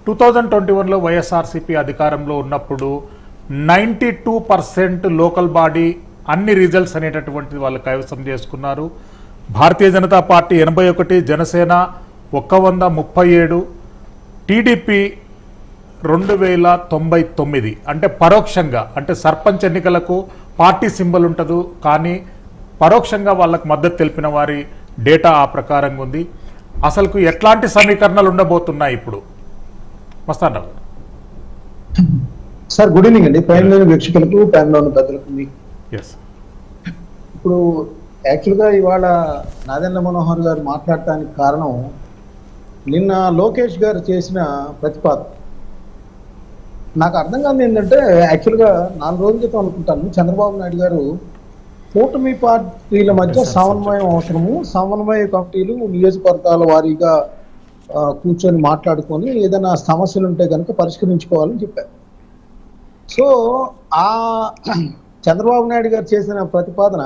2021లో వైఎస్ఆర్సీపీ అధికారంలో ఉన్నప్పుడు 92% local body అన్ని రిజల్ట్స్ అనేటటువంటిది వాళ్ళు కైవసం చేసుకున్నారు. Bharatiya Janata party 81, Janasena 137, TDP 2099. అంటే పరోక్షంగా, అంటే సర్పంచ్ ఎన్నికలకు పార్టీ సింబల్ ఉంటుంది, కానీ పరోక్షంగా వాళ్ళకు మద్దతు తెలిపిన వారి డేటా ఆ ప్రకారంగా ఉంది. అసలుకు ఎట్లాంటి సమీకరణాలు ఉండబోతున్నాయి ఇప్పుడు? మస్తాన్ సార్, గుడ్ ఈవినింగ్ అండి. ప్రైమ్లోని వీక్షకులకు, ప్రైమ్లోని పెద్దలకు. ఇప్పుడు యాక్చువల్గా ఇవాళ నాదెండ్ల మనోహర్ గారు మాట్లాడటానికి కారణం, నిన్న లోకేష్ గారు చేసిన ప్రతిపాదన నాకు అర్థం కాదు. ఏంటంటే యాక్చువల్గా 4 రోజుల క్రితం అనుకుంటాను, చంద్రబాబు నాయుడు గారు కూటమి పార్టీల మధ్య సమన్వయం అవసరము, సమన్వయ కమిటీలు నియోజకవర్గాల వారీగా కూర్చొని మాట్లాడుకొని ఏదైనా సమస్యలు ఉంటే కనుక పరిష్కరించుకోవాలని చెప్పారు. సో ఆ చంద్రబాబు నాయుడు గారు చేసిన ప్రతిపాదన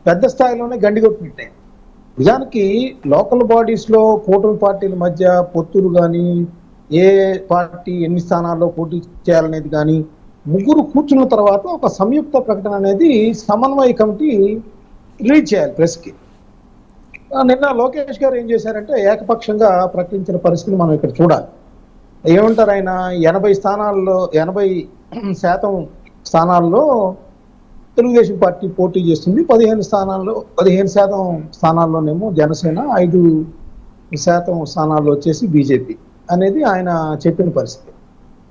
పెద్ద స్థాయిలోనే గండిగొట్టినట్టే. నిజానికి లోకల్ బాడీస్లో కూటమి పార్టీల మధ్య పొత్తులు కానీ, ఏ పార్టీ ఎన్ని స్థానాల్లో పోటీ చేయాలనేది కానీ ముగ్గురు కూర్చున్న తర్వాత ఒక సంయుక్త ప్రకటన అనేది సమన్వయ కమిటీ రిలీజ్ చేయాలి ప్రెస్కి. నిన్న లోకేష్ గారు ఏం చేశారంటే ఏకపక్షంగా ప్రకటించిన పరిస్థితిని మనం ఇక్కడ చూడాలి. ఏమంటారు ఆయన, 80% స్థానాల్లో తెలుగుదేశం పార్టీ పోటీ చేస్తుంది, 15% స్థానాల్లోనేమో జనసేన, 5% స్థానాల్లో వచ్చేసి బీజేపీ అనేది ఆయన చెప్పిన పరిస్థితి.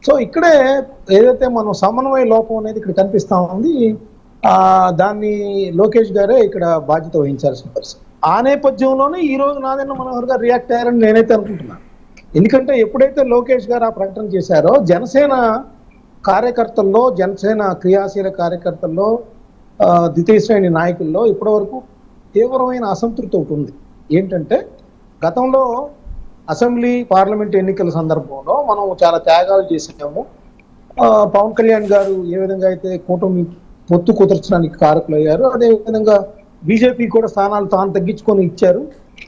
సో ఇక్కడే ఏదైతే మనం సమన్వయ లోపం అనేది ఇక్కడ కనిపిస్తా ఉంది, దాన్ని లోకేష్ గారే ఇక్కడ బాధ్యత వహించాల్సిన పరిస్థితి. ఆ నేపథ్యంలోనే ఈ రోజు నాదెండ్ల మనోహర్ గారు రియాక్ట్ అయ్యారని నేనైతే అనుకుంటున్నాను. ఎందుకంటే ఎప్పుడైతే లోకేష్ గారు ఆ ప్రకటన చేశారో జనసేన కార్యకర్తల్లో, జనసేన క్రియాశీల కార్యకర్తల్లో, ద్వితీయ శ్రేణి నాయకుల్లో ఇప్పటివరకు తీవ్రమైన అసంతృప్తి ఒకటి ఉంది. ఏంటంటే గతంలో అసెంబ్లీ పార్లమెంట్ ఎన్నికల సందర్భంలో మనం చాలా త్యాగాలు చేసాము. పవన్ కళ్యాణ్ గారు ఏ విధంగా అయితే కూటమి పొత్తు కుదర్చడానికి కారకులయ్యారు, అదేవిధంగా బీజేపీ కూడా స్థానాలు తాను తగ్గించుకొని ఇచ్చారు.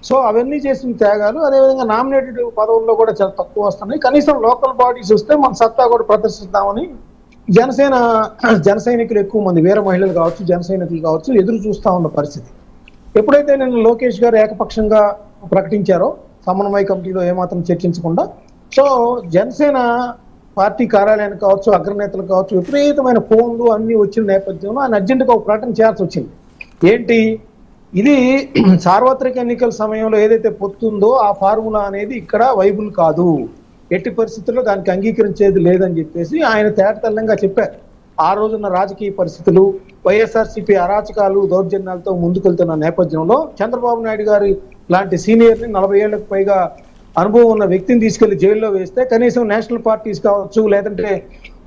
సో అవన్నీ చేసిన త్యాగాలు, అదేవిధంగా నామినేటెడ్ పదవుల్లో కూడా చాలా తక్కువ వస్తున్నాయి. కనీసం లోకల్ బాడీస్ వస్తే మన సత్తా కూడా ప్రదర్శిస్తామని జన సైనికులు ఎక్కువ మంది, వీర మహిళలు కావచ్చు, జన సైనికులు కావచ్చు, ఎదురు చూస్తూ ఉన్న పరిస్థితి. ఎప్పుడైతే నేను లోకేష్ గారు ఏకపక్షంగా ప్రకటించారో సమన్వయ కమిటీలో ఏమాత్రం చర్చించకుండా, సో జనసేన పార్టీ కార్యాలయానికి కావచ్చు, అగ్రనేతలు కావచ్చు, విపరీతమైన ఫోన్లు అన్ని వచ్చిన నేపథ్యంలో ఆయన అర్జెంటుగా ఒక ప్రకటన చేయాల్సి వచ్చింది. ఏంటి ఇది, సార్వత్రిక ఎన్నికల సమయంలో ఏదైతే పొత్తుందో ఆ ఫార్ములా అనేది ఇక్కడ వైబుల్ కాదు, ఎట్టి పరిస్థితుల్లో దానికి అంగీకరించేది లేదని చెప్పేసి ఆయన తేటతెల్లంగా చెప్పారు. ఆ రోజున్న రాజకీయ పరిస్థితులు, వైఎస్ఆర్సీపీ అరాచకాలు, దౌర్జన్యాలతో ముందుకెళ్తున్న నేపథ్యంలో చంద్రబాబు నాయుడు గారి లాంటి సీనియర్ని, 40 ఏళ్లకు పైగా అనుభవం ఉన్న వ్యక్తిని తీసుకెళ్లి జైల్లో వేస్తే కనీసం నేషనల్ పార్టీస్ కావచ్చు, లేదంటే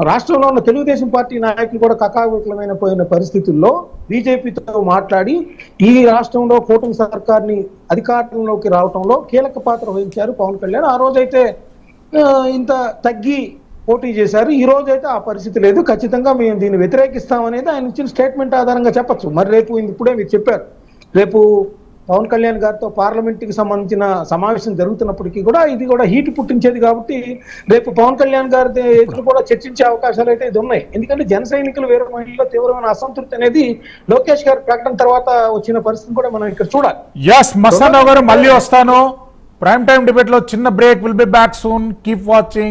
రాష్ట్రంలో ఉన్న తెలుగుదేశం పార్టీ నాయకులు కూడా కకావికలమైన పోయిన పరిస్థితుల్లో బీజేపీతో మాట్లాడి ఈ రాష్ట్రంలో కూటమి సర్కార్ని అధికారంలోకి రావడంలో కీలక పాత్ర వహించారు పవన్ కళ్యాణ్. ఆ రోజైతే ఇంత తగ్గి పోటీ చేశారు. ఈ రోజైతే ఆ పరిస్థితి లేదు, ఖచ్చితంగా మేము దీన్ని వ్యతిరేకిస్తామనేది ఆయన ఇచ్చిన స్టేట్మెంట్ ఆధారంగా చెప్పచ్చు. మరి రేపు ఇప్పుడే మీరు చెప్పారు, రేపు పవన్ కళ్యాణ్ గారితో పార్లమెంట్కి సంబంధించిన సమావేశం జరుగుతున్నప్పటికీ కూడా ఇది కూడా హీట్ పుట్టించేది కాబట్టి రేపు పవన్ కళ్యాణ్ గారి ఎదురు కూడా చర్చించే అవకాశాలు అయితే ఇది ఉన్నాయి. ఎందుకంటే జన సైనికులు, వీర మహిళల్లో తీవ్రమైన అసంతృప్తి అనేది లోకేష్ గారి ప్రకటన తర్వాత వచ్చిన పరిస్థితి కూడా మనం ఇక్కడ చూడాలి. మస్తాన్ గారు, మళ్ళీ వస్తాను. ప్రైమ్ టైమ్ డిబేట్ లో చిన్న break. Will be back soon. Keep watching.